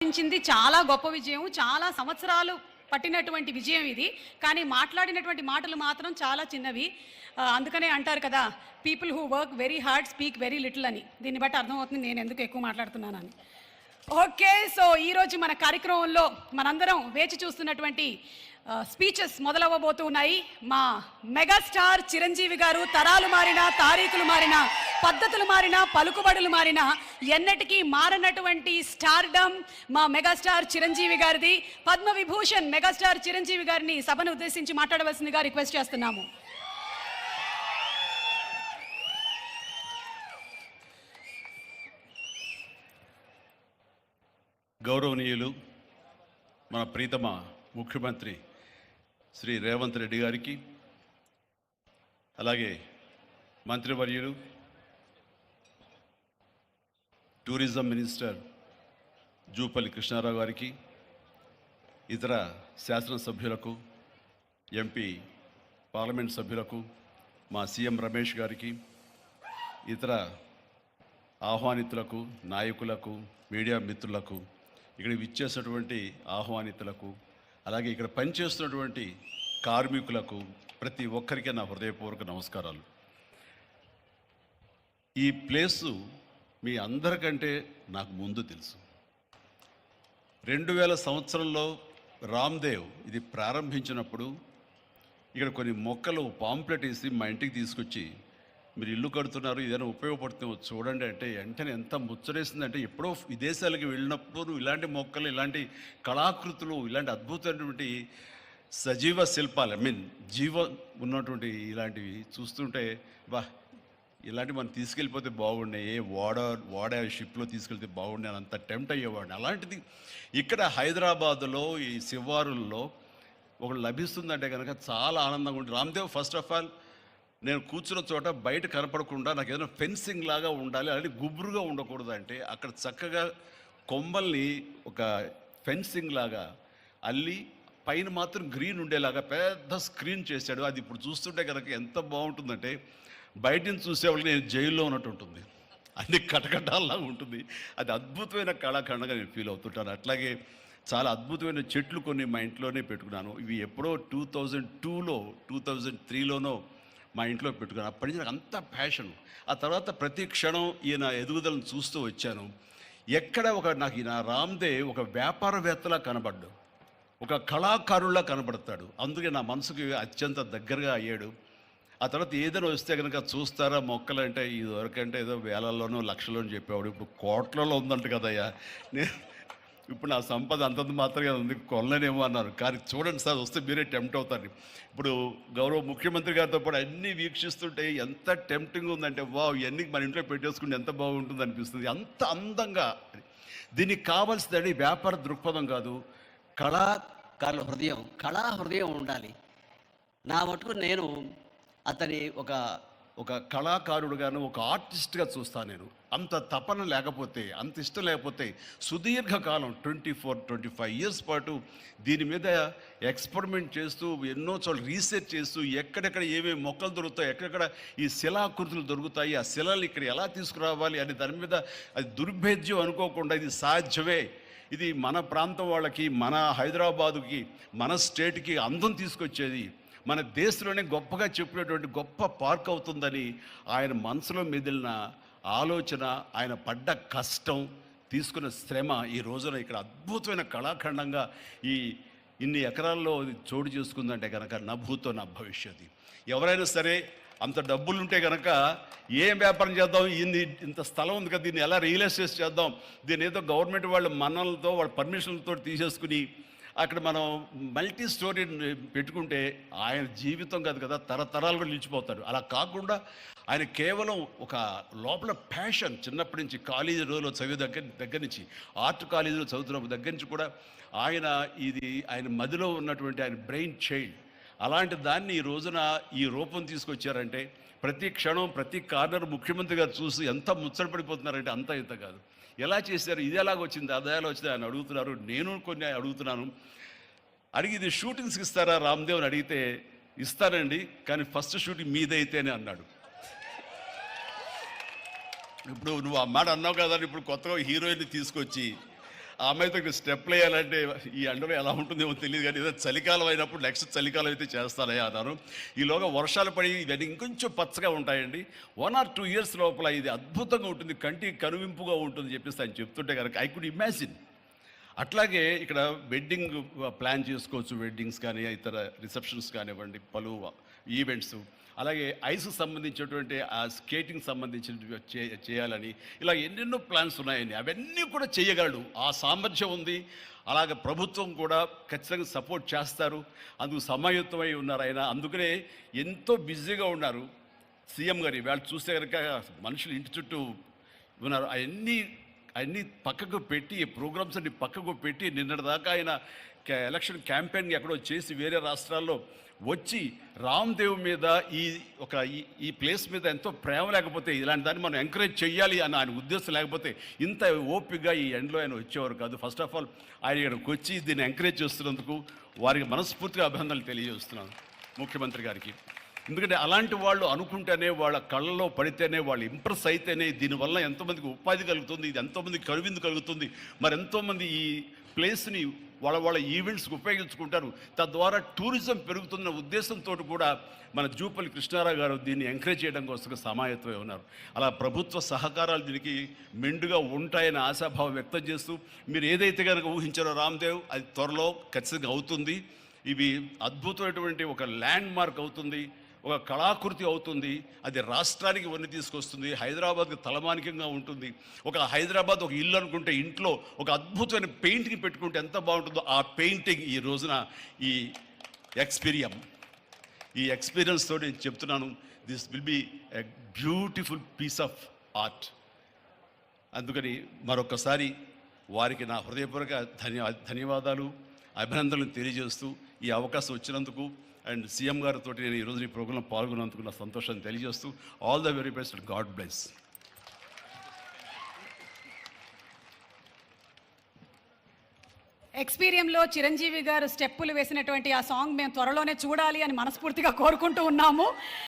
సాధించింది చాలా గొప్ప విజయం, చాలా సంవత్సరాలు పట్టినటువంటి విజయం ఇది. కానీ మాట్లాడినటువంటి మాటలు మాత్రం చాలా చిన్నవి. అందుకనే అంటారు కదా, people who work very hard speak very little అని. దీన్ని బట్టి అర్థమవుతుంది నేను ఎందుకు ఎక్కువ మాట్లాడుతున్నానని. ఓకే, సో ఈరోజు మన కార్యక్రమంలో మనందరం వేచి చూస్తున్నటువంటి స్పీచెస్ మొదలవ్వబోతున్నాయి. మా మెగాస్టార్ చిరంజీవి గారు తరాలు మారినా, తారీఖులు మారినా, పద్ధతులు మారినా, పలుకుబడులు మారినా ఎన్నటికీ మారనటువంటి స్టార్డమ్ మా మెగాస్టార్ చిరంజీవి గారిది. పద్మ విభూషణ్ మెగాస్టార్ చిరంజీవి గారిని సభను ఉద్దేశించి మాట్లాడవలసిందిగా రిక్వెస్ట్ చేస్తున్నాము. గౌరవనీయులు మన ప్రీతమ ముఖ్యమంత్రి శ్రీ రేవంత్ రెడ్డి గారికి, అలాగే మంత్రివర్యులు టూరిజం మినిస్టర్ జూపల్లి కృష్ణారావు గారికి, ఇతర శాసనసభ్యులకు, ఎంపీ పార్లమెంట్ సభ్యులకు, మా సీఎం రమేష్ గారికి, ఇతర ఆహ్వానితులకు, నాయకులకు, మీడియా మిత్రులకు, ఇక్కడ విచ్చేసినటువంటి ఆహ్వానితులకు, అలాగే ఇక్కడ పనిచేస్తున్నటువంటి కార్మికులకు, ప్రతి ఒక్కరికి నా హృదయపూర్వక నమస్కారాలు. ఈ ప్లేసు మీ అందరికంటే నాకు ముందు తెలుసు. 2000 సంవత్సరంలో రామ్దేవ్ ఇది ప్రారంభించినప్పుడు ఇక్కడ కొన్ని మొక్కలు పాంప్లెట్ వేసి మా ఇంటికి తీసుకొచ్చి, మీరు ఇల్లు కడుతున్నారు, ఏదైనా ఉపయోగపడుతుందో చూడండి అంటే వెంటనే ఎంత ముచ్చటేసిందంటే, ఎప్పుడో విదేశాలకు వెళ్ళినప్పుడు ఇలాంటి మొక్కలు, ఇలాంటి కళాకృతులు, ఇలాంటి అద్భుతమైనటువంటి సజీవ శిల్పాలు, జీవం ఉన్నటువంటి ఇలాంటివి చూస్తుంటే బా, ఇలాంటి మనం తీసుకెళ్ళిపోతే బాగుండే, వాడ షిప్లో తీసుకెళ్తే బాగుండే అని అంత టెంప్ట్ అయ్యేవాడిని. అలాంటిది ఇక్కడ హైదరాబాదులో ఈ శివారుల్లో ఒకటి లభిస్తుందంటే కనుక చాలా ఆనందంగా ఉంటుంది. రామ్దేవ్ ఫస్ట్ ఆఫ్ ఆల్ నేను కూర్చున్న చోట బయట కనపడకుండా నాకు ఏదైనా ఫెన్సింగ్ లాగా ఉండాలి, అలాంటి గుబురుగా ఉండకూడదు అంటే అక్కడ చక్కగా కొమ్మల్ని ఒక ఫెన్సింగ్ లాగా అల్లి పైన మాత్రం గ్రీన్ ఉండేలాగా పెద్ద స్క్రీన్ చేశాడు. అది ఇప్పుడు చూస్తుంటే కనుక ఎంత బాగుంటుందంటే బయట నుంచి చూసేవాళ్ళకి నేను జైల్లో ఉన్నట్టు ఉంటుంది, అన్ని కటకటాల్లాగా ఉంటుంది. అది అద్భుతమైన కళాఖండగా నేను ఫీల్ అవుతుంటాను. అట్లాగే చాలా అద్భుతమైన చెట్లు కొన్ని మా ఇంట్లోనే పెట్టుకున్నాను. ఇవి ఎప్పుడో 2002లో 2003లోనో మా ఇంట్లో పెట్టుకున్నాను. అప్పటి నుంచి నాకు అంత ప్యాషన్. ఆ తర్వాత ప్రతి క్షణం ఈయన ఎదుగుదలను చూస్తూ వచ్చాను. ఎక్కడ నాకు ఈయన రామ్దేవ్ ఒక వ్యాపారవేత్తలా కనబడ్డాడు, ఒక కళాకారుల్లా కనబడతాడు. అందుకే నా మనసుకి అత్యంత దగ్గరగా అయ్యాడు. ఆ తర్వాత ఏదైనా వస్తే కనుక చూస్తారా మొక్కలు అంటే, ఇది వరకంటే ఏదో వేలల్లోనో లక్షల్లోనూ చెప్పేవాడు, ఇప్పుడు కోట్లలో ఉందంట కదయ్యా. నేను ఇప్పుడు నా సంపద అంతంత మాత్రమే ఉంది, కొనలేనేమో అన్నారు. కానీ చూడండి సార్, వస్తే మీరే టెంప్ట్ అవుతారు. ఇప్పుడు గౌరవ ముఖ్యమంత్రి గారితో పాటు అన్నీ వీక్షిస్తుంటే ఎంత టెంప్టింగ్ ఉందంటే, వావ్, ఇవన్నీ మన ఇంట్లో పెట్టేసుకుంటే ఎంత బాగుంటుంది అనిపిస్తుంది. అంత అందంగా. దీనికి కావాల్సిందని వ్యాపార దృక్పథం కాదు, కళాకారుల హృదయం, కళా హృదయం ఉండాలి. నా మటుకు నేను అతని ఒక కళాకారుడుగాను, ఒక ఆర్టిస్ట్గా చూస్తాను నేను. అంత తపన లేకపోతే, అంత ఇష్టం లేకపోతే సుదీర్ఘకాలం 24-25 ఇయర్స్ పాటు దీని మీద ఎక్స్పెరిమెంట్ చేస్తూ, ఎన్నో చోట్ల రీసెర్చ్ చేస్తూ, ఎక్కడెక్కడ ఏమేమి మొక్కలు దొరుకుతాయి, ఎక్కడెక్కడ ఈ శిలాకృతులు దొరుకుతాయి, ఆ శిలలు ఇక్కడ ఎలా తీసుకురావాలి అని దాని మీద అది దుర్భేద్యం అనుకోకుండా ఇది సాధ్యమే, ఇది మన ప్రాంతం వాళ్ళకి, మన హైదరాబాదుకి, మన స్టేట్కి అందం తీసుకొచ్చేది, మన దేశంలోనే గొప్పగా చెప్పినటువంటి గొప్ప పార్క్ అవుతుందని ఆయన మనసులో మెదిలిన ఆలోచన, ఆయన పడ్డ కష్టం, తీసుకున్న శ్రమ ఈ రోజున ఇక్కడ అద్భుతమైన కళాఖండంగా ఇన్ని ఎకరాల్లో చోటు చేసుకుందంటే కనుక నభూతో నా భవిష్యత్తు. ఎవరైనా సరే అంత డబ్బులు ఉంటే కనుక ఏం వ్యాపారం చేద్దాం, ఇంత స్థలం ఉంది కదా, దీన్ని ఎలా రియల్ ఎస్టేట్ చేద్దాం, దీన్ని ఏదో గవర్నమెంట్ వాళ్ళ మన్నలతో వాళ్ళ పర్మిషన్లతో తీసేసుకుని అక్కడ మనం మల్టీ స్టోరీ పెట్టుకుంటే ఆయన జీవితం కాదు కదా, తరతరాలు కూడా నిలిచిపోతాడు. అలా కాకుండా ఆయన కేవలం ఒక లోపల ప్యాషన్, చిన్నప్పటి నుంచి కాలేజీ రోజులో చదివే దగ్గర నుంచి, ఆర్ట్ కాలేజీలో చదువుతున్న దగ్గర నుంచి కూడా ఆయన మదిలో ఉన్నటువంటి ఆయన బ్రెయిన్ చైల్డ్. అలాంటి దాన్ని ఈ రోజున ఈ రూపం తీసుకొచ్చారంటే, ప్రతి క్షణం ప్రతి కార్నర్ ముఖ్యమంత్రి గారు చూసి ఎంత ముచ్చటపడిపోతున్నారంటే అంత ఇంత కాదు. ఎలా చేశారు, ఇది ఎలాగ వచ్చింది, అది ఎలా వచ్చింది అని అడుగుతున్నారు. నేను కొన్ని అడుగుతున్నాను. అడిగి ఇది షూటింగ్స్కి ఇస్తారా రామ్దేవ్ అని అడిగితే, ఇస్తానండి, కానీ ఫస్ట్ షూటింగ్ మీదైతేనే అన్నాడు. ఇప్పుడు నువ్వు ఆ మాట అన్నావు కదా, ఇప్పుడు కొత్తగా హీరోయిన్ తీసుకొచ్చి ఆ అమ్మాయితో ఇక్కడ స్టెప్లు వేయాలంటే ఈ ఎండలో ఎలా ఉంటుందేమో తెలియదు, కానీ ఏదో చలికాలం అయినప్పుడు నెక్స్ట్ చలికాలం అయితే చేస్తానయ్యా అన్నారు. ఈలోగా వర్షాలు పడి ఇవన్నీ ఇంకొంచెం పచ్చగా ఉంటాయండి. 1 or 2 years లోపల ఇది అద్భుతంగా ఉంటుంది, కంటికి కనువింపుగా ఉంటుంది చెప్పేసి ఆయన చెప్తుంటే కనుక ఐ కుడ్ ఇమాజిన్. అట్లాగే ఇక్కడ వెడ్డింగ్ ప్లాన్ చేసుకోవచ్చు, వెడ్డింగ్స్ కానీ ఇతర రిసెప్షన్స్ కానివ్వండి, పలు ఈవెంట్స్, అలాగే ఐస్కి సంబంధించినటువంటి ఆ స్కేటింగ్ సంబంధించిన చేయాలని ఇలా ఎన్నెన్నో ప్లాన్స్ ఉన్నాయండి. అవన్నీ కూడా చేయగలడు, ఆ సామర్థ్యం ఉంది. అలాగే ప్రభుత్వం కూడా ఖచ్చితంగా సపోర్ట్ చేస్తారు, అందుకు సమాయుత్తమై ఉన్నారు ఆయన. అందుకనే ఎంతో బిజీగా ఉన్నారు సీఎం గారు. వాళ్ళు చూస్తే కనుక మనుషులు ఇంటి చుట్టూ ఉన్నారు. అవన్నీ పక్కకు పెట్టి, ప్రోగ్రామ్స్ అన్ని పక్కకు పెట్టి నిన్నటిదాకా ఆయన ఎలక్షన్ క్యాంపెయిన్ ఎక్కడో చేసి వేరే రాష్ట్రాల్లో వచ్చి రామ్దేవ్ మీద ఈ ప్లేస్ మీద ఎంతో ప్రేమ లేకపోతే, ఇలాంటి దాన్ని మనం ఎంకరేజ్ చేయాలి అని ఆయన ఉద్దేశం లేకపోతే ఇంత ఓపికగా ఈ ఎండ్లో ఆయన వచ్చేవారు కాదు. ఫస్ట్ ఆఫ్ ఆల్ ఆయన ఇక్కడికి వచ్చి దీన్ని ఎంకరేజ్ చేస్తున్నందుకు వారికి మనస్ఫూర్తిగా అభినందనలు తెలియజేస్తున్నాను ముఖ్యమంత్రి గారికి. ఎందుకంటే అలాంటి వాళ్ళు అనుకుంటేనే, వాళ్ళ కళ్ళలో పడితేనే, వాళ్ళు ఇంప్రెస్ అయితేనే దీనివల్ల ఎంతోమందికి ఉపాధి కలుగుతుంది, ఇది ఎంతోమందికి కనువిందు కలుగుతుంది. మరి ఎంతోమంది ఈ ప్లేస్ని వాళ్ళ ఈవెంట్స్కి ఉపయోగించుకుంటారు, తద్వారా టూరిజం పెరుగుతున్న ఉద్దేశంతో కూడా మన జూపల్లి కృష్ణారావు గారు దీన్ని ఎంకరేజ్ చేయడం కోసం సమాయత్తమై ఉన్నారు. అలా ప్రభుత్వ సహకారాలు దీనికి మెండుగా ఉంటాయని ఆశాభావం వ్యక్తం చేస్తూ, మీరు ఏదైతే కనుక ఊహించారో రామ్దేవ్, అది త్వరలో ఖచ్చితంగా అవుతుంది. ఇవి అద్భుతమైనటువంటి ఒక ల్యాండ్ మార్క్ అవుతుంది, ఒక కళాకృతి అవుతుంది. అది రాష్ట్రానికి వన్ని తీసుకొస్తుంది, హైదరాబాద్కి తలమానికంగా ఉంటుంది. ఒక హైదరాబాద్ ఒక ఇల్లు అనుకుంటే ఇంట్లో ఒక అద్భుతమైన పెయింటింగ్ పెట్టుకుంటే ఎంత బాగుంటుందో, ఆ పెయింటింగ్ ఈ రోజున ఈ ఎక్స్పీరియన్స్ తోటి నేను చెప్తున్నాను, this will be a beautiful piece of art. అందుకని మరొకసారి వారికి నా హృదయపూర్వక ధన్యవాదాలు, అభినందనలు తెలియజేస్తూ ఈ అవకాశం వచ్చినందుకు అండ్ సీఎం గారితో నేను ఈరోజు ఈ ప్రోగ్రాంలో పాల్గొన్నందుకు నా సంతోషాన్ని తెలియజేస్తూ all the very best, god bless. ఎక్స్పీరియంలో చిరంజీవి గారు స్టెప్పులు వేసినటువంటి ఆ సాంగ్ మేము త్వరలోనే చూడాలి అని మనస్ఫూర్తిగా కోరుకుంటూ ఉన్నాము.